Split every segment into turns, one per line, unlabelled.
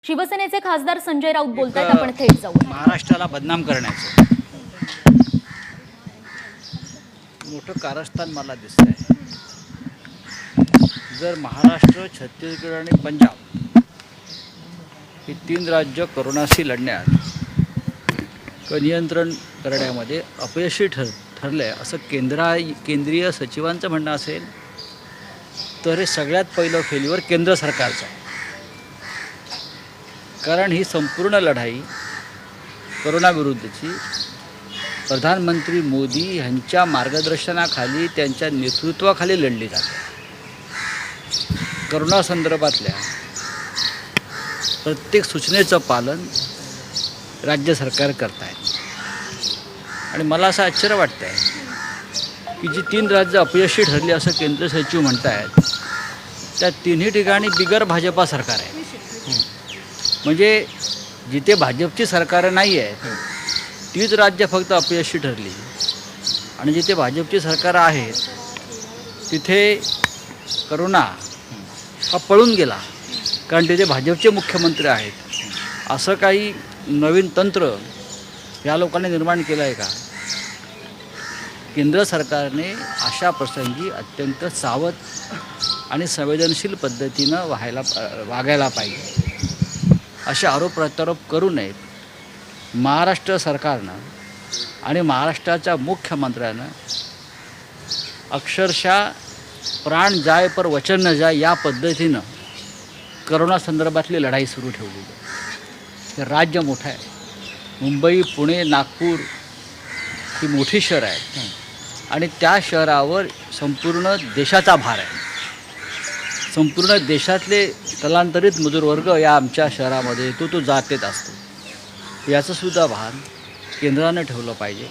शिवसेनेचे खासदार संजय राऊत बोलतायत, आपण थेट जाऊ।
महाराष्ट्राला बदनाम करण्याचं मोठं कारस्थान मला दिसतंय। जर महाराष्ट्र, छत्तीसगड आणि पंजाब ही तीन राज्य कोरोनाशी लढण्यात नियंत्रण करण्यामध्ये अपयशी ठरले असं केंद्रीय सचिवांचं म्हणणं असेल तर हे सगळ्यात पहिलं फेल्युअर केंद्र सरकारचं आहे। कारण ही संपूर्ण लढाई कोरोनाविरुद्धची प्रधानमंत्री मोदी यांच्या मार्गदर्शनाखाली, त्यांच्या नेतृत्वाखाली लढली जाते। कोरोना संदर्भातल्या प्रत्येक सूचनेचं पालन राज्य सरकार करत आहे आणि मला असं आश्चर्य वाटतं आहे की जी तीन राज्य अपयशी ठरली असं केंद्र सचिव म्हणत आहेत, त्या तिन्ही ठिकाणी बिगर भाजपा सरकार आहे। म्हणजे जिथे भाजपची सरकारं नाही आहेत तीच राज्य फक्त अपयशी ठरली आणि जिथे भाजपची सरकारं आहेत तिथे कोरोना हा पळून गेला, कारण तिथे भाजपचे मुख्यमंत्री आहेत। असं काही नवीन तंत्र या लोकांनी निर्माण केलं आहे का? केंद्र सरकारने अशा प्रसंगी अत्यंत सावध आणि संवेदनशील पद्धतीनं वागायला पाहिजे। असे आरोप प्रत्यारोप करू नयेत। महाराष्ट्र सरकारनं आणि महाराष्ट्राच्या मुख्यमंत्र्यानं अक्षरशः प्राण जाय पर वचन न जाय या पद्धतीनं करोना संदर्भातली लढाई सुरू ठेवली आहे। हे राज्य मोठं आहे। मुंबई, पुणे, नागपूर ही मोठी शहरं आहेत आणि त्या शहरावर संपूर्ण देशाचा भार आहे। संपूर्ण देशातले स्थलांतरित मजूरवर्ग या आमच्या शहरामध्ये येतो, तो जात येत असतो। याचंसुद्धा भान केंद्रानं ठेवलं पाहिजे।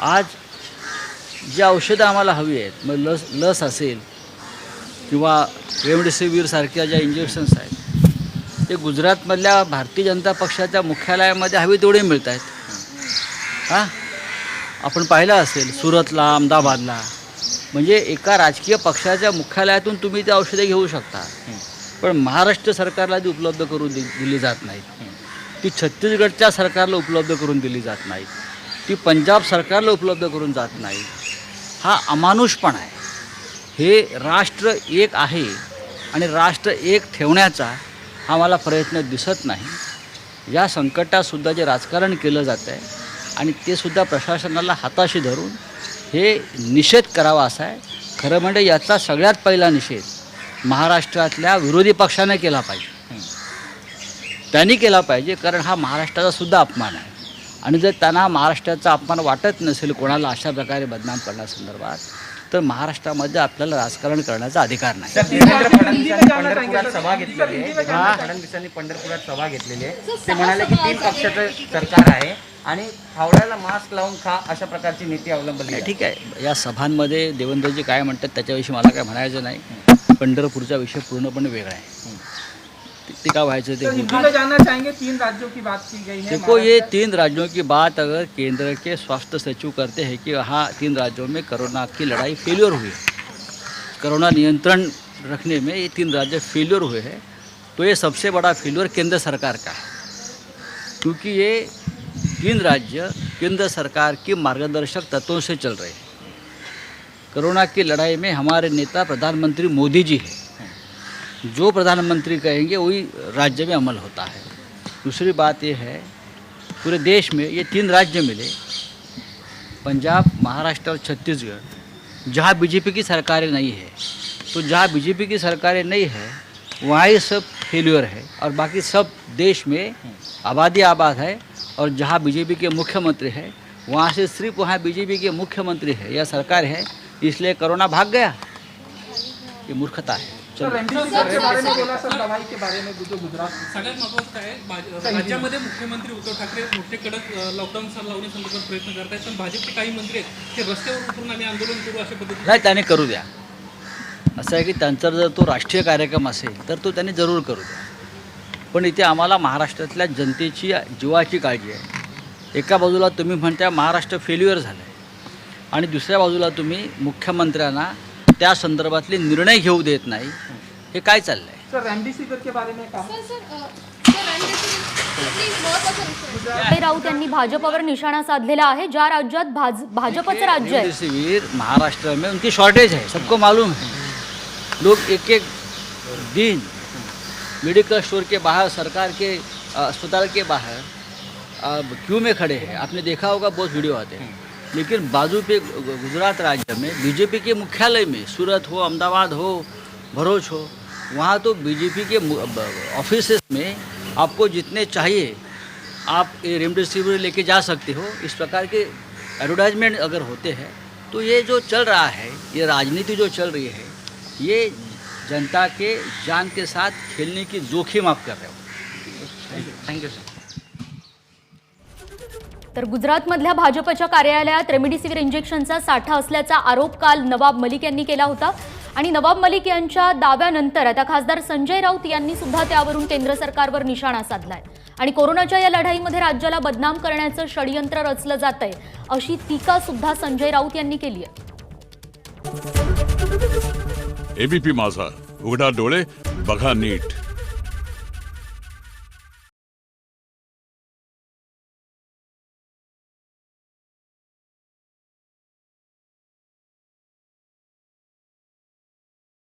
आज जी औषधं आम्हाला हवी आहेत, मग लस असेल किंवा रेमडेसिवीर सारख्या ज्या इंजेक्शन्स आहेत, ते गुजरातमधल्या भारतीय जनता पक्षाच्या मुख्यालयामध्ये हवी तेवढे मिळत आहेत। आपण पाहिलं असेल सुरतला, अहमदाबादला, म्हणजे एका राजकीय पक्षाच्या मुख्यालयातून तुम्ही ते औषधे घेऊ शकता, पण महाराष्ट्र सरकारला ती उपलब्ध करून दिली जात नाहीत। ती छत्तीसगडच्या सरकारला उपलब्ध करून दिली जात नाहीत, ती पंजाब सरकारला उपलब्ध करून जात नाही। हा अमानुषपणा आहे। हे राष्ट्र एक आहे आणि राष्ट्र एक ठेवण्याचा हा मला प्रयत्न दिसत नाही। या संकटातसुद्धा जे राजकारण केलं जातं आहे आणि ते सुद्धा प्रशासनाला हाताशी धरून हे निषेध करावा असा आहे। खरं म्हणजे याचा सगळ्यात पहिला निषेध महाराष्ट्रातल्या विरोधी पक्षाने केला पाहिजे। त्यांनी केला पाहिजे, कारण हा महाराष्ट्राचा सुद्धा अपमान आहे आणि जर त्यांना महाराष्ट्राचा अपमान वाटत नसेल कोणाला अशा प्रकारे बदनाम करण्यासंदर्भात, तर महाराष्ट्रामध्ये आपल्याला राजकारण करण्याचा अधिकार नाही।
फडणवीसांनी पंढरपुरात सभा घेतलेली आहे। ते म्हणाले की तीन पक्षाचं सरकार आहे आणि फावड्याला मास्क लावून खा अशा प्रकारची नीती अवलंबली आहे।
ठीक आहे, या सभांमध्ये देवेंद्रजी काय म्हणतात त्याच्याविषयी मला काय म्हणायचं नाही। पंढरपूरचा विषय पूर्णपणे वेगळा आहे। ते काय व्हायचं ते
जानना चाहेंगे, तीन राज्यों की बात की गई है।
देखो, ये तीन राज्यों की बात अगर केंद्र के स्वास्थ्य सचिव करते हैं कि हाँ तीन राज्यों में कोरोना की लड़ाई फेलियर हुई है, कोरोना नियंत्रण रखने में ये तीन राज्य फेलियर हुए हैं, तो ये सबसे बड़ा फेलियर केंद्र सरकार का है। क्योंकि ये तीन राज्य केंद्र सरकार की मार्गदर्शक तत्वों से चल रहे हैं। कोरोना की लड़ाई में हमारे नेता प्रधानमंत्री मोदी जी हैं। जो प्रधानमंत्री कहेंगे वही राज्य में अमल होता है। दूसरी बात ये है, पूरे देश में ये तीन राज्य मिले, पंजाब, महाराष्ट्र और छत्तीसगढ़, जहाँ बीजेपी की सरकारें नहीं है। तो जहाँ बीजेपी की सरकारें नहीं है वहाँ ही सब फेल्यूर है, और बाकी सब देश में आबादी आबाद है। और जहाँ बीजेपी के मुख्यमंत्री है वहाँ से सिर्फ वहाँ बीजेपी के मुख्यमंत्री है या सरकार है, इसलिए कोरोना भाग गया। ये मूर्खता है।
सगळ्यात
महत्त्वाचं आहे, राज्यामध्ये मुख्यमंत्री उद्धव ठाकरे मोठे कडक लॉकडाऊन लावण्यासंदर्भात प्रयत्न करत आहेत, पण भाजपचे काही मंत्री आहेत ते रस्त्यावर उतरून आम्ही आंदोलन करू अशा पद्धतीने
नाही, त्याने करू द्या। असं आहे की त्यांचा जर तो राष्ट्रीय कार्यक्रम असेल तर तो त्यांनी जरूर करू द्या, पण इथे आम्हाला महाराष्ट्रातल्या जनतेची जीवाची काळजी आहे। एका बाजूला तुम्ही म्हणता महाराष्ट्र फेल्युअर झालं आहे आणि दुसऱ्या बाजूला तुम्ही मुख्यमंत्र्यांना त्या संदर्भातले निर्णय घेऊ देत नाही। हे काय चाललंय?
सर रेमडेसिविर के बारे में कहा।
सर संजय राऊत यांनी भाजपवर निशाणा साधलेला आहे. ज्या राज्यात भाजपचं राज्य आहे,
रेमडेसिविर महाराष्ट्र में उनकी शॉर्टेज है, सबको मालूम है. लोग एक एक दिन मेडिकल स्टोर के बाहर, सरकार के अस्पताल के बाहर क्यू में खड़े हैं. आपने देखा होगा, बहुत वीडियो आते हैं. लेकिन बाजू पे गुजरात राज्य में बीजेपी के मुख्यालय में, सूरत हो, अहमदाबाद हो, भरूच हो, वहाँ तो बीजेपी के ऑफिस में आपको जितने चाहिए आप ये रेमडेसिविर लेके जा सकते हो. इस प्रकार के एडवर्टाइजमेंट अगर होते हैं तो ये जो चल रहा है, ये राजनीति जो चल रही है, ये जनता के जान के साथ खेलने की जोखिम आप कर रहे हो.
Thank you sir.
तर गुजरातमधल्या भाजपच्या कार्यालयात रेमडेसिविर इंजेक्शनचा साठा असल्याचा आरोप काल नवाब मलिक यांनी केला होता. आणि नवाब मलिक यांच्या दाव्यानंतर आता खासदार संजय राऊत यांनी सुद्धा त्यावरून केंद्र सरकारवर निशाणा साधलाय. आणि कोरोनाच्या या लढाईमध्ये राज्याला बदनाम करण्याचं षडयंत्र रचलं जातंय, अशी टीका सुद्धा संजय राऊत यांनी केली आहे.
एबीपी माझा, उघडा डोळे बघा नीट.